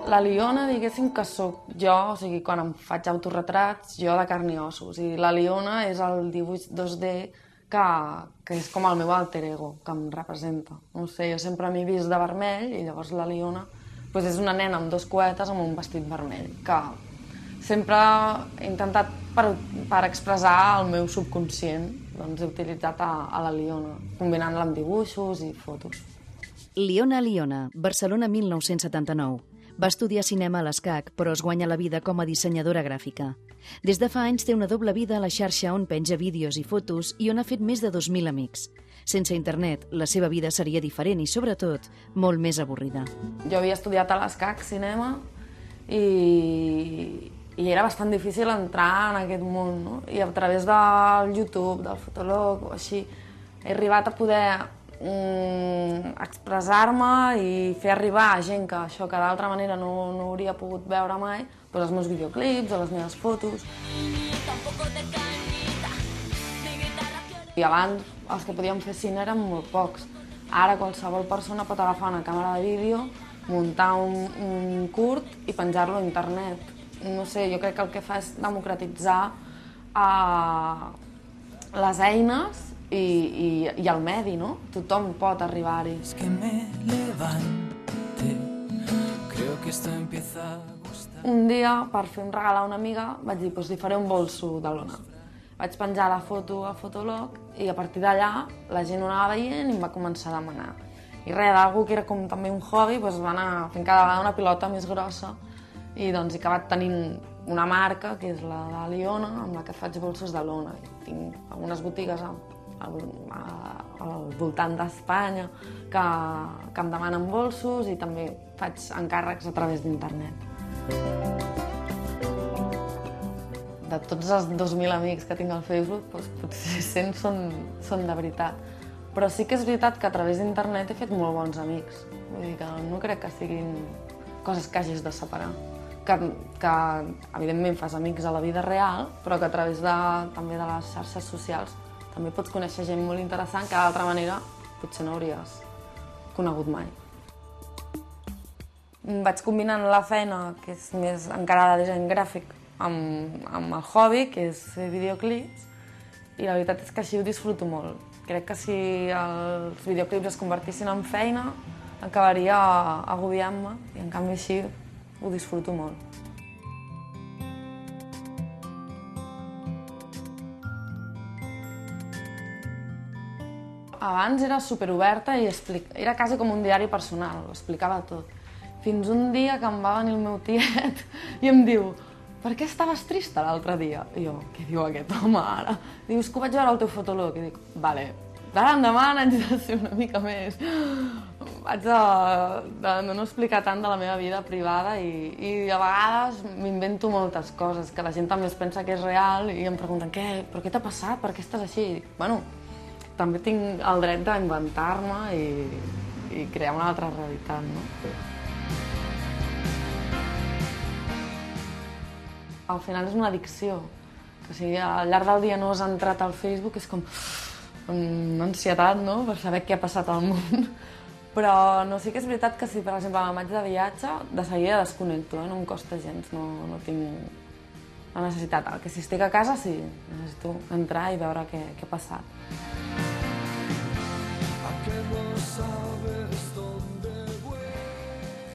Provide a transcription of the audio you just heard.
La Liona, diguéssim que sóc jo, o sigui, quan em faig autorretrats, jo de carn i ossos. I la Liona és el dibuix 2D que és com el meu alter ego, que em representa. No sé, jo sempre m'he vist de vermell i llavors la Liona doncs és una nena amb 2 cuetes amb un vestit vermell, que sempre he intentat per expressar el meu subconscient, doncs he utilitzat a la Liona, combinant-la amb dibuixos i fotos. Liona, Barcelona 1979. Va estudiar cinema a l'ESCAC, però es guanya la vida com a dissenyadora gràfica. Des de fa anys té una doble vida a la xarxa on penja vídeos i fotos i on ha fet més de 2.000 amics. Sense internet, la seva vida seria diferent i, sobretot, molt més avorrida. Jo havia estudiat a l'ESCAC cinema i era bastant difícil entrar en aquest món, no? I a través del YouTube, del Fotolog o així, he arribat a poder expressar-me i fer arribar a gent que això que d'altra manera no hauria pogut veure mai, doncs els meus videoclips o les meves fotos. I abans els que podíem fer cine eren molt pocs. Ara qualsevol persona pot agafar una càmera de vídeo, muntar un curt i penjar-lo a internet. No sé, jo crec que el que fa és democratitzar les eines i el medi, no? Tothom pot arribar-hi. Un dia, per fer un regal a una amiga, vaig dir, doncs li faré un bolso de lona. Vaig penjar la foto a Fotolog i a partir d'allà la gent ho anava veient i em va començar a demanar. I res, d'algú que era com també un hobby, doncs va anar fent cada vegada una pilota més grossa i doncs he acabat tenint una marca, que és la de Liona, amb la que faig bolsos de lona. Tinc algunes botigues al voltant d'Espanya que em demanen bolsos i també faig encàrrecs a través d'internet. De tots els 2.000 amics que tinc al Facebook, doncs potser 100 són de veritat. Però sí que és veritat que a través d'internet he fet molt bons amics. Vull dir que no crec que siguin coses que hagis de separar. Que evidentment fas amics a la vida real, però que a través també de les xarxes socials també pots conèixer gent molt interessant que d'altra manera potser no hauries conegut mai. Vaig combinant la feina, que és més encarada de disseny gràfic, amb el hobby, que és fer videoclips, i la veritat és que així ho disfruto molt. Crec que si els videoclips es convertissin en feina, acabaria agobiant-me, i en canvi així ho disfruto molt. Abans era superoberta i era quasi com un diari personal, ho explicava tot. Fins un dia que em va venir el meu tiet i em diu «Per què estaves trista l'altre dia?» I jo, què diu aquest home ara? Diu, és que ho vaig veure al teu fotolog. I dic, vale, d'ara endavant haig de ser una mica més. Haig de no explicar tant de la meva vida privada i a vegades m'invento moltes coses, que la gent també es pensa que és real i em pregunten «Però què t'ha passat? Per què estàs així?» I dic, bueno, també tinc el dret d'inventar-me i crear una altra realitat, no? Al final és una addicció. O sigui, al llarg del dia no has entrat al Facebook, és com una ansietat, no?, per saber què ha passat al món. Però no, sí que és veritat que si, per exemple, me'n vaig de viatge, de seguida desconnecto, no em costa gens, no tinc la necessitat. El que si estic a casa, sí, necessito entrar i veure què ha passat.